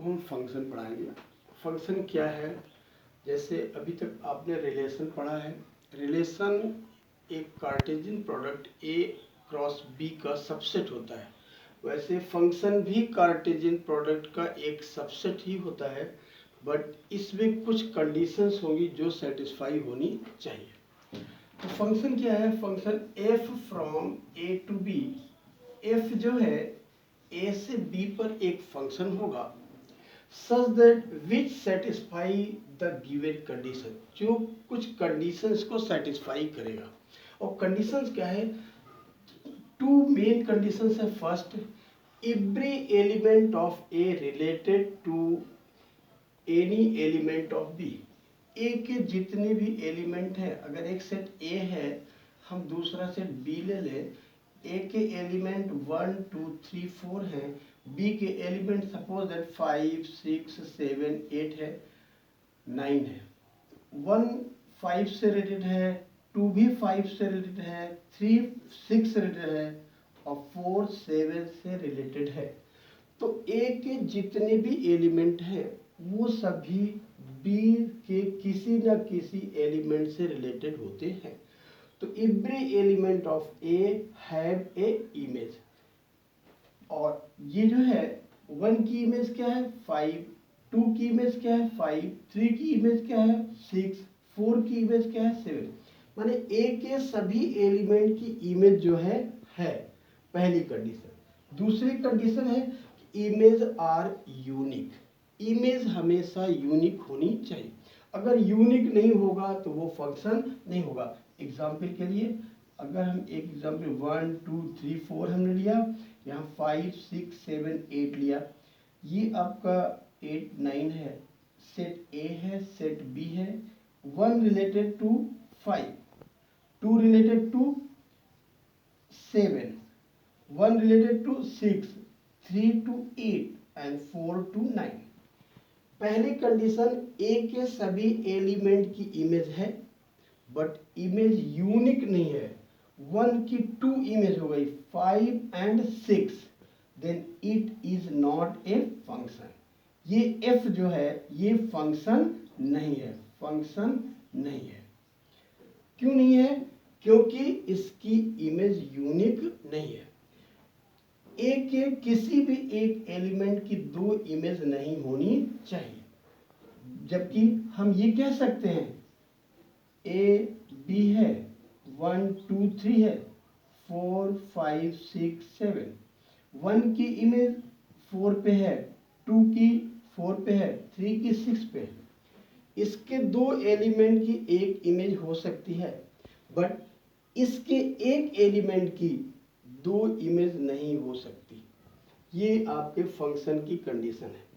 आपको हम फंक्शन पढ़ाएंगे। फंक्शन क्या है, जैसे अभी तक आपने रिलेशन पढ़ा है। रिलेशन एक Cartesian product A cross B का सबसेट होता है, वैसे फंक्शन भी कार्टेशियन प्रोडक्ट का एक सबसेट ही होता है, बट इसमें कुछ कंडीशंस होंगी जो सेटिस्फाई होनी चाहिए। तो फंक्शन क्या है, function F from A to B. F जो है ए से बी पर एक फंक्शन होगा such that which satisfy the given condition, जो कुछ conditions को satisfy करेगा। और conditions क्या है, two main conditions है। first, every element of A related to any element of B। A के जितने भी एलिमेंट हैं, अगर एक सेट A है, हम दूसरा सेट B ले लें, A के एलिमेंट 1 2 3 4 हैं, B के एलिमेंट सपोज दैट 5 6 7 8 है, 9 है। 1 5 से रिलेटेड है, 2 भी 5 से रिलेटेड है, 3 6 से रिलेटेड है और 4 7 से रिलेटेड है। तो A के जितने भी एलिमेंट हैं वो सभी B के किसी न किसी एलिमेंट से रिलेटेड होते हैं। तो every element of A have a image. और ये जो है 1 की इमेज क्या है 5, 2 की इमेज क्या है 5, 3 की इमेज क्या है 6, 4 की इमेज क्या है 7। माने ए के सभी एलिमेंट की इमेज जो है पहली कंडीशन। दूसरी कंडीशन है इमेज आर यूनिक। इमेज हमेशा यूनिक होनी चाहिए। अगर यूनिक नहीं होगा तो वो फंक्शन नहीं होगा। एग्जाम्पल के लिए अगर हम एक एग्जाम्पल 1 2 3 4 हमने लिया, यहाँ 5 6 7 8 लिया, ये आपका 8 9 है, सेट ए है, सेट बी है। 1 related to 5, 2 related to 7, 1 related to 6, 3 to 8 and 4 to 9। पहली कंडीशन ए के सभी एलिमेंट की इमेज है, बट इमेज यूनिक नहीं है। 1 की 2 इमेज हो गई 5 and 6, then it is not a function. ये एफ जो है ये फंक्शन नहीं है, फंक्शन नहीं है। क्यों नहीं है? क्योंकि इसकी इमेज यूनिक नहीं है। ए के किसी भी एक एलिमेंट की 2 इमेज नहीं होनी चाहिए, जबकि हम ये कह सकते हैं ए बी है, 1 2 3 है, 4 5 6 7, 1 की इमेज 4 पे है, 2 की 4 पे है, 3 की 6 पे है। इसके 2 एलिमेंट की एक इमेज हो सकती है, बट इसके एक एलिमेंट की 2 इमेज नहीं हो सकती। ये आपके फंक्शन की कंडीशन है।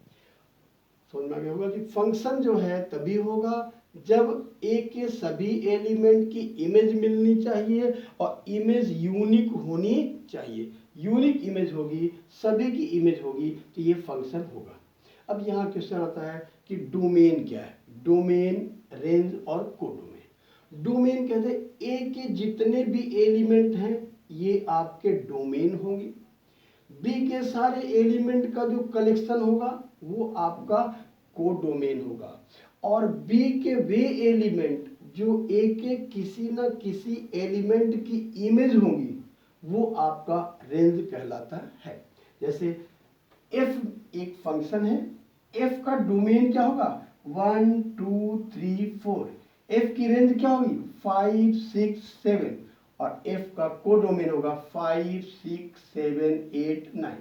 समझ में आ गया होगा कि फंक्शन जो है तभी होगा जब ए के सभी एलिमेंट की इमेज मिलनी चाहिए और इमेज यूनिक होनी चाहिए। यूनिक इमेज होगी, सभी की इमेज होगी, तो ये फंक्शन होगा। अब यहाँ क्वेश्चन आता है कि डोमेन क्या है। डोमेन, रेंज और कोडोमेन। डोमेन कहते हैं ए के जितने भी एलिमेंट हैं ये आपके डोमेन होंगे। बी के सारे एलिमेंट का जो कलेक्शन होगा वो आपका कोडोमेन होगा। और बी के वे एलिमेंट जो ए के किसी न किसी एलिमेंट की इमेज होंगी वो आपका रेंज कहलाता है। जैसे एफ एक फंक्शन है, एफ का डोमेन क्या होगा 1 2 3 4, एफ की रेंज क्या होगी 5 6 7 और एफ का कोडोमेन होगा 5 6 7 8 9।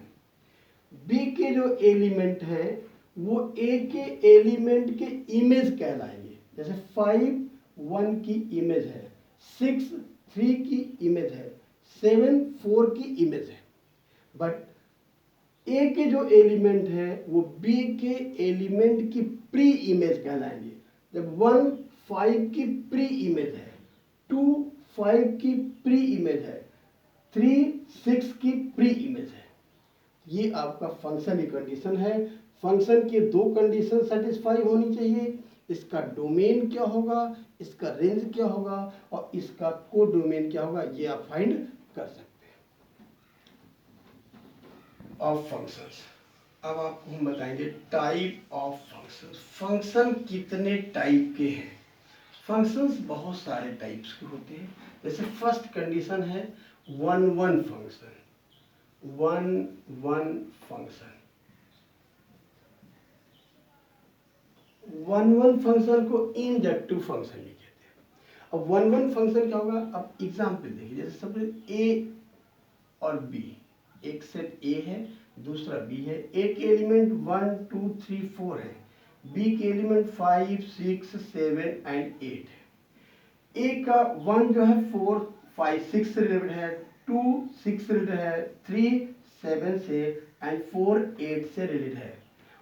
बी के जो एलिमेंट हैं वो ए के एलिमेंट के इमेज कहलाएंगे। जैसे 5 1 की इमेज है, 6 3 की इमेज है, 7 4 की इमेज है। बट ए के जो एलिमेंट है वो बी के एलिमेंट की प्री इमेज कहलाएंगे। जब 1 5 की प्री इमेज है, 2 5 की प्री इमेज है, 3 6 की प्री इमेज है। ये आपका फंक्शन की कंडीशन है। फंक्शन की 2 कंडीशन सेटिस्फाई होनी चाहिए। इसका डोमेन क्या होगा, इसका रेंज क्या होगा और इसका कोडोमेन क्या होगा, ये आप फाइंड कर सकते हैं ऑफ फंक्शंस। अब आपको हम बताएंगे टाइप ऑफ फंक्शन। फंक्शन कितने टाइप के हैं? फंक्शंस बहुत सारे टाइप्स के होते हैं। जैसे फर्स्ट कंडीशन है one one function. One one function, one one function को इंजेक्टिव फंक्शन भी कहते हैं। अब वन वन फंक्शन क्या होगा? अब एग्जाम्पल देखिए, जैसे सपोज ए और बी, एक सेट ए है, दूसरा बी है। ए के एलिमेंट 1 2 3 4 है, बी के एलिमेंट 5 6 7 एंड 8 है। ए का 1 जो है 4 5 6 से रिलेटेड है, 2 6 से रिलेटेड है, 3 7 से एंड 4 8 से रिलेटेड है।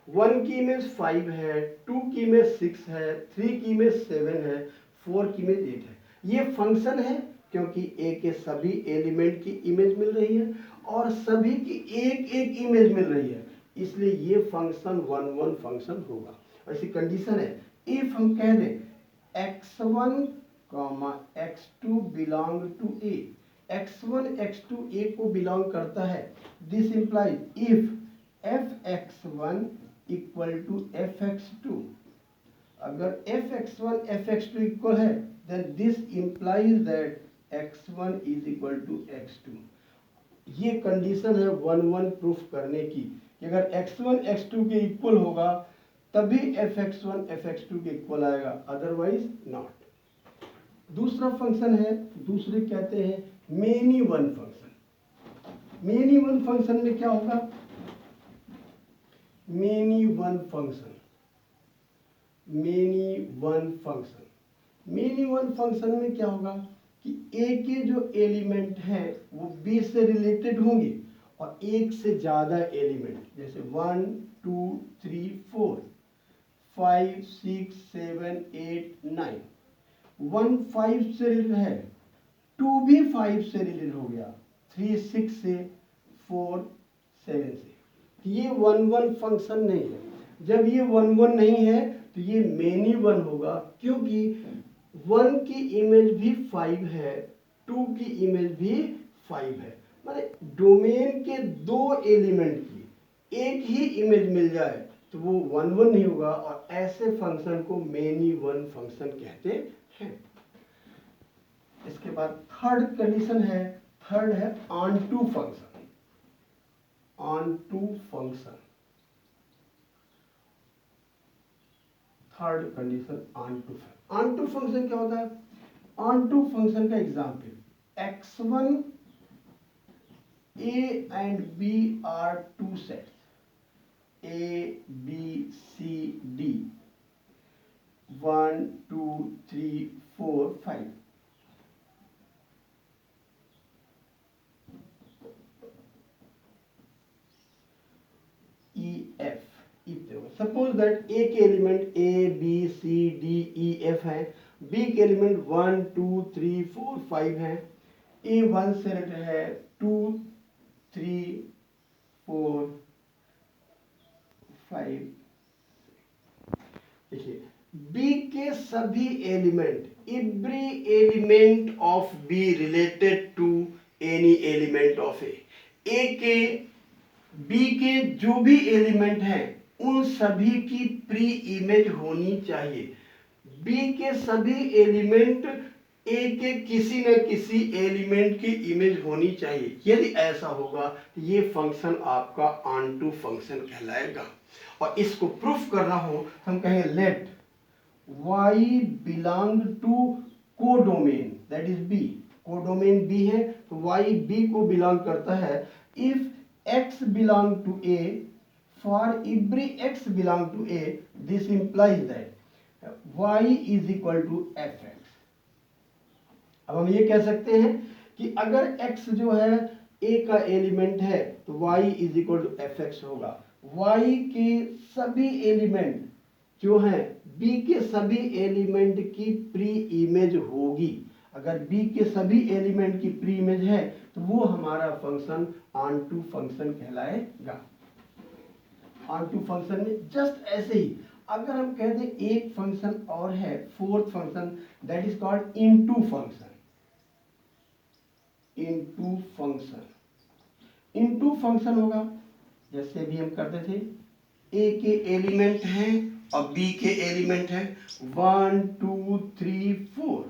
1 की इमेज 5 है, 2 की इमेज 6 है, 3 की इमेज 7 है, 4 की इमेज 8 है। ये फंक्शन है क्योंकि ए के सभी एलिमेंट की इमेज मिल रही है और सभी की एक एक इमेज मिल रही है, इसलिए ये फंक्शन वन वन फंक्शन होगा। ऐसी कंडीशन है इफ हम कह दें x1 x2 belong to A, x1 x2 ए को बिलोंग करता है, this implies if fx1 equal to fx2, अगर fx1 fx2 इक्वल है then this implies that x1 is equal to x2। ये कंडीशन है वन वन प्रूफ करने की कि अगर x1 x2 के इक्वल होगा तभी fx1 fx2 के इक्वल आएगा, अदरवाइज नॉट। दूसरा फंक्शन है, दूसरे कहते हैं many one function. Many one function में क्या होगा? Many one function, many one function, many one function में क्या होगा कि ए के जो एलिमेंट हैं वो बी से रिलेटेड होंगे और एक से ज्यादा एलिमेंट, जैसे 1 2 3 4 5 6 7 8 9, 1 5 से रिलेटेड है, 2 भी 5 से रिलेटेड हो गया, 3 6 से, 4 7 से। ये वन वन फंक्शन नहीं है। जब ये वन वन नहीं है तो ये मेनी वन होगा, क्योंकि 1 की इमेज भी 5 है, 2 की इमेज भी 5 है। माने डोमेन के दो एलिमेंट की एक ही इमेज मिल जाए तो वो वन वन नहीं होगा, और ऐसे फंक्शन को मेनी वन फंक्शन कहते हैं। इसके बाद थर्ड कंडीशन है, थर्ड है onto function. Onto function, third condition onto function. Onto function क्या होता है? ऑन टू फंक्शन का example x1 a and b are two sets a b c d 1 2 3 4 5। e f, suppose that ए के element a b c d e f है, b के element 1 2 3 4 5 है, a 1 से related है, 2 3 4 5। देखिए b के सभी element, every element of b related to any element of A के बी के जो भी एलिमेंट हैं उन सभी की प्री इमेज होनी चाहिए। बी के सभी एलिमेंट ए के किसी न किसी एलिमेंट की इमेज होनी चाहिए। यदि ऐसा होगा तो ये फंक्शन आपका ऑन टू फंक्शन कहलाएगा। और इसको प्रूफ करना हो हम कहें let y belong to codomain, that is b। Codomain b है तो y b को बिलोंग करता है। If x belong to a, for every x belong to a, this implies that y is equal to fx। अब हम ये कह सकते हैं कि अगर x जो है a का एलिमेंट है तो y is equal to fx होगा। y के सभी एलिमेंट जो हैं b के सभी एलिमेंट की प्री इमेज होगी। अगर b के सभी एलिमेंट की प्री इमेज है तो वो हमारा फंक्शन ऑन टू फंक्शन कहलाएगा। ऑन टू फंक्शन में जस्ट ऐसे ही अगर हम कह दें एक फंक्शन और है, fourth function, that is called into function. Into function, into function होगा जैसे भी हम करते थे, ए के एलिमेंट हैं और बी के एलिमेंट हैं 1 2 3 4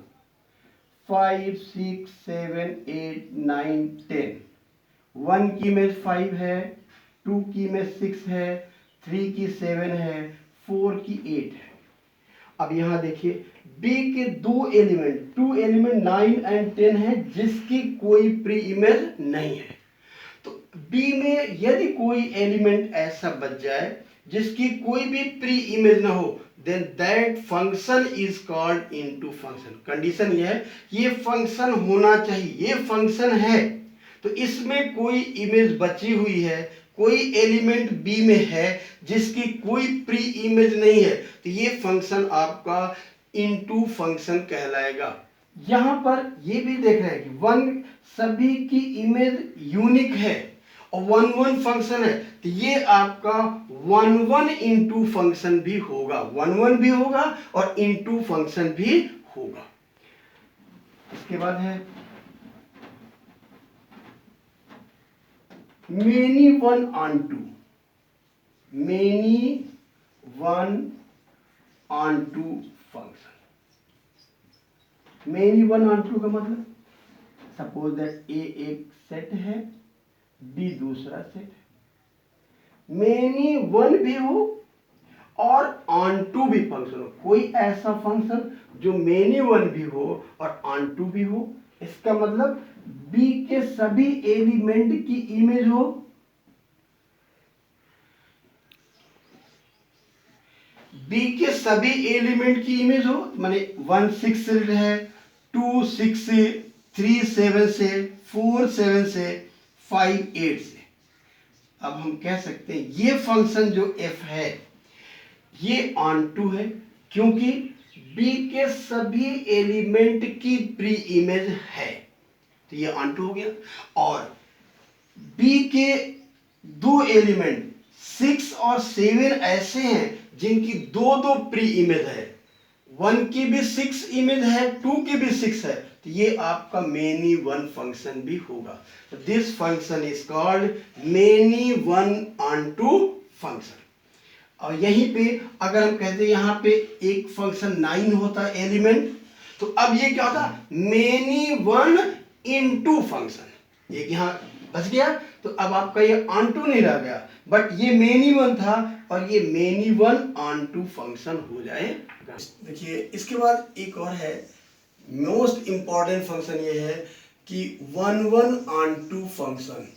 5 6 7 8 9 10। 1 की इमेज 5 है, 2 की इमेज 6 है, 3 की 7 है, 4 की 8 है। अब यहां देखिए बी के दो एलिमेंट 2 एलिमेंट 9 एंड 10 है जिसकी कोई प्री इमेज नहीं है। तो बी में यदि कोई एलिमेंट ऐसा बच जाए जिसकी कोई भी प्री इमेज ना हो, then that function is called into function. Condition ये है, ये फंक्शन होना चाहिए, ये फंक्शन है तो इसमें कोई इमेज बची हुई है, कोई एलिमेंट बी में है जिसकी कोई प्री इमेज नहीं है, तो ये फंक्शन आपका इनटू फंक्शन कहलाएगा। यहां पर ये भी देख रहे हैं कि वन सभी की इमेज यूनिक है और वन वन फंक्शन है, तो ये आपका वन वन इंटू फंक्शन भी होगा, वन वन भी होगा और इंटू फंक्शन भी होगा। इसके बाद है many one onto. Many one onto function. Many one onto का मतलब, सपोज दैट ए एक सेट है, बी दूसरा सेट है, मेनी वन भी हो और ऑन टू भी फंक्शन हो। कोई ऐसा फंक्शन जो मेनी वन भी हो और ऑन टू भी हो, इसका मतलब बी के सभी एलिमेंट की इमेज हो, बी के सभी एलिमेंट की इमेज हो, माने 1 6 से है, 2 6 से, 3 7 से, 4 7 से, 5 8 से। अब हम कह सकते हैं ये फंक्शन जो f है ये ऑन टू है, क्योंकि b के सभी एलिमेंट की प्री इमेज है, तो ये ऑन टू हो गया। और b के दो एलिमेंट 6 और 7 ऐसे हैं जिनकी दो दो प्री इमेज है, 1 की भी 6 इमेज है, 2 की भी 6 है, तो ये आपका मेनी वन फंक्शन भी होगा। This function is called many one onto function. और यहीं पे अगर हम कहते हैं यहाँ पे एक फंक्शन 9 होता है एलिमेंट, तो अब ये क्या होता, मेनी वन इनटू फंक्शन। एक यहाँ बच गया, तो अब आपका ये ऑन टू नहीं रह गया, बट ये मेनी वन था और ये many one onto function हो जाएगा। देखिए इसके बाद एक और है, मोस्ट इंपॉर्टेंट फंक्शन ये है कि one one onto function.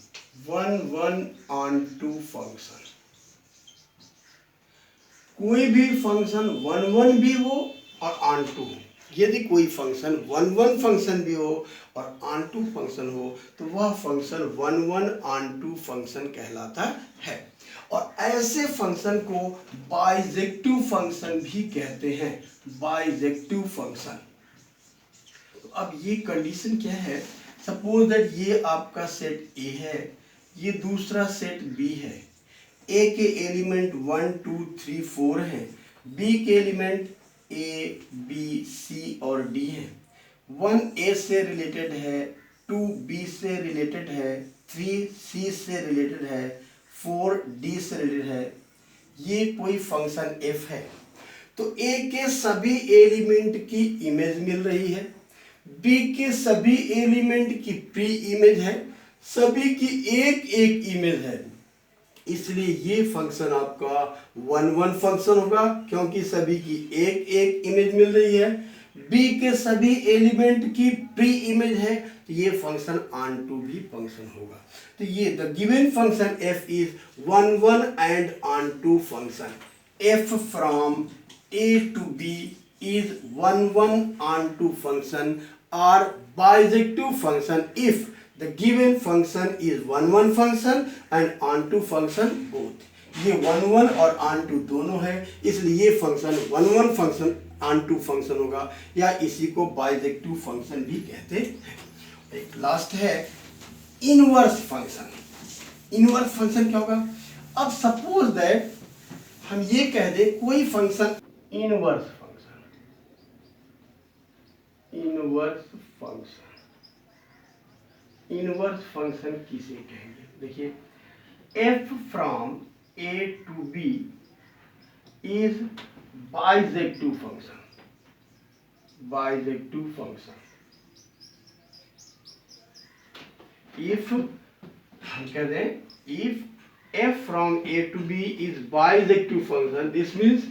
One one onto function, कोई भी फंक्शन वन वन भी हो और ऑन टू हो। यदि कोई फंक्शन वन वन फंक्शन भी हो और ऑन टू फंक्शन हो, तो वह function one one onto function कहलाता है। और ऐसे फंक्शन को बाइजेक्टिव फंक्शन भी कहते हैं, बाइजेक्टिव फंक्शन। तो अब ये कंडीशन क्या है, सपोज दैट ये आपका सेट ए है, ये दूसरा सेट बी है। ए के एलिमेंट 1 2 3 4 हैं, बी के एलिमेंट ए बी सी और डी हैं। 1 ए से रिलेटेड है, 2 बी से रिलेटेड है, 3 सी से रिलेटेड है, 4 डी से रिलेटेड है। ये कोई फंक्शन एफ है, तो ए के सभी एलिमेंट की इमेज मिल रही है, बी के सभी एलिमेंट की प्री इमेज है, सभी की एक एक इमेज है, इसलिए ये फंक्शन आपका वन वन फंक्शन होगा, क्योंकि सभी की एक एक इमेज मिल रही है। बी के सभी एलिमेंट की प्री इमेज है, तो ये फंक्शन ऑन टू भी फंक्शन होगा। तो ये the given function f is one one and onto function. f from a to b is one one on two function or bijective function if the given function is one one function and on two function both। ये one one और onto दोनों है, इसलिए ये function one one function onto function होगा, या इसी को बाइजेक्टिव फंक्शन भी कहते हैं। एक लास्ट है इनवर्स फंक्शन। इनवर्स फंक्शन क्या होगा, अब सपोज दैट हम ये कह दें कोई function inverse function, inverse function, inverse function किसे कहेंगे। देखिए f from a to b is bijective function. Bijective function. If हम कहते हैं if f from a to b is bijective function, this means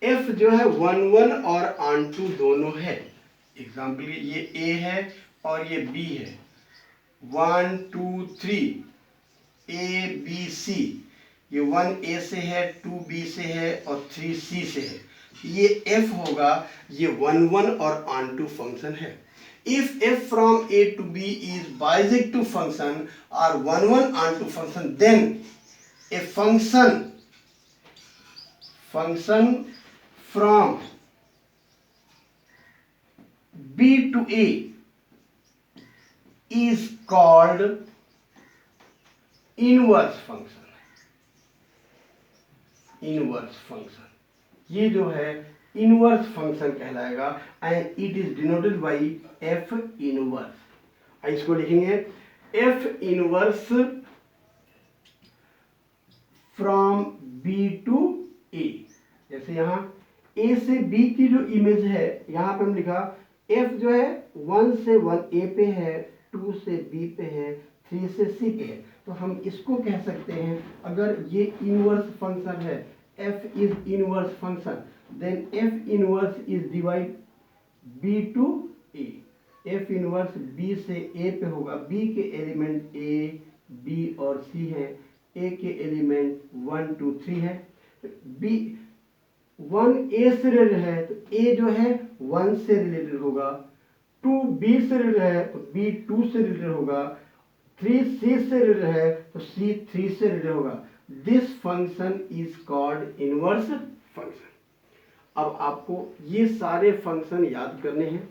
f जो है 1 1 और onto दोनों है. एग्जाम्पल ये a है और ये b है. 1 2 3 a b c. ये 1 a से है, 2 b से है और 3 c से है. ये f होगा, ये 1 1 और onto फंक्शन है. If f from a to b is bijective function or 1 1 onto function, then a function from b to a is called inverse function. Inverse function. ये जो है इनवर्स फंक्शन कहलाएगा and it is denoted by F inverse. इसको लिखेंगे F inverse from B to A. जैसे यहाँ ए से B की जो इमेज है, यहाँ पे हम लिखा एफ जो है 1 से 1 ए पे है, 2 से बी पे है, 3 से सी पे है. तो हम इसको कह सकते हैं, अगर ये इनवर्स फंक्शन है, f is inverse function, then f inverse is divide b to a. f inverse b से a पे होगा. b के एलिमेंट a, b और c है. a के एलिमेंट 1 2 3 है. b 1 a से रिलेटेड है तो a जो है 1 से रिलेटेड होगा. 2 b से रिलेटेड है तो b 2 से रिलेटेड होगा. 3 c से रिलेटेड है तो c 3 से रिलेटेड होगा. This function is called inverse function. अब आपको ये सारे फंक्शन याद करने हैं.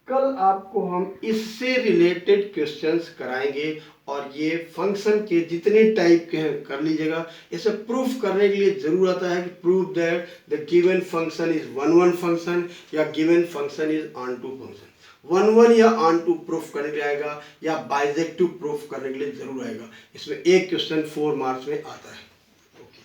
कल आपको हम इससे रिलेटेड क्वेश्चंस कराएंगे और ये फंक्शन के जितने टाइप के हैं कर लीजिएगा. इसे प्रूफ करने के लिए जरूर आता है कि prove that the given function is 1 1 function या given function is onto function. 1 1 या ऑन टू प्रूफ करने के लिए आएगा या बाइजेक्टिव प्रूफ करने के लिए जरूर आएगा. इसमें एक क्वेश्चन 4 मार्क्स में आता है.